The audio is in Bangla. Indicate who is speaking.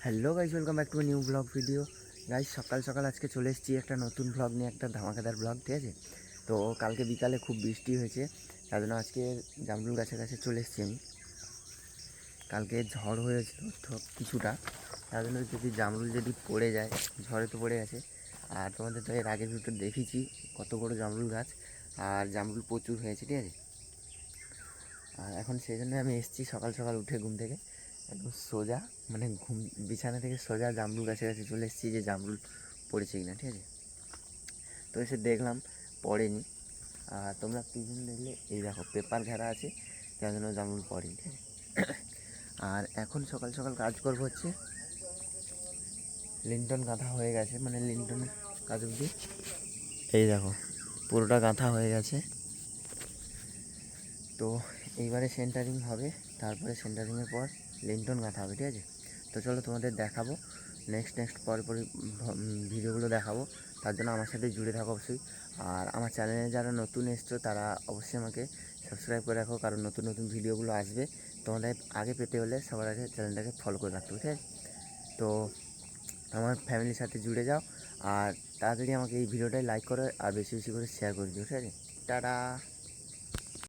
Speaker 1: Hello guys, welcome back to new blog video. Guys, সকাল সকাল আজকে চলে এসেছি একটা নতুন ব্লগ নিয়ে, একটা ধামাকাদার ব্লগ, ঠিক আছে। তো কালকে বিকালে খুব বৃষ্টি হয়েছে, তার জন্য আজকে জামরুল গাছের কাছে চলে এসেছি আমি। কালকে ঝড় হয়েছিল তো কিছুটা, তার জন্য যদি জামরুল যদি পড়ে যায়, ঝড়ে তো পড়ে গেছে। আর তোমাদের তো এর আগের ভিডিও দেখেছি কত বড় জামরুল গাছ, আর জামরুল প্রচুর হয়েছে, ঠিক আছে। আর এখন সেই জন্য আমি এসেছি সকাল সকাল উঠে ঘুম থেকে একদম সোজা, মানে বিছানা থেকে সোজা জামরুল গাছের কাছে চলে এসেছি যে জামরুল পড়েছে কিনা, ঠিক আছে। তো এসে দেখলাম পড়েনি। আর তোমরা পিছন দেখলে এই দেখো পেপার ঘেরা আছে, যার জন্য জামরুল পড়েনি, ঠিক আছে। আর এখন সকাল সকাল কাজ করবো হচ্ছে লিন্টন গাঁথা হয়ে গেছে, মানে লিন্টনের কাজ অবধি এই দেখো পুরোটা গাঁথা হয়ে গেছে। তো এইবারে সেন্টারিং হবে, তারপরে সেন্টারিংয়ের পর লিন্টন গাঁথা হবে, ঠিক আছে। তো চলো তোমাদের দেখাবো নেক্সট পরে ভিডিওগুলো দেখাবো, তার জন্য আমার সাথে জুড়ে থাকো অবশ্যই। আর আমার চ্যানেলে যারা নতুন এসছো তারা অবশ্যই আমাকে সাবস্ক্রাইব করে রাখো, কারণ নতুন নতুন ভিডিওগুলো আসবে, তোমাদের আগে পেতে হলে সবার আগে চ্যানেলটাকে ফলো করে রাখতে হবে, ঠিক আছে। তো আমার ফ্যামিলির সাথে জুড়ে যাও, আর তাড়াতাড়ি আমাকে এই ভিডিওটাই লাইক করো আর বেশি বেশি করে শেয়ার করে দিও, ঠিক আছে। টাটা।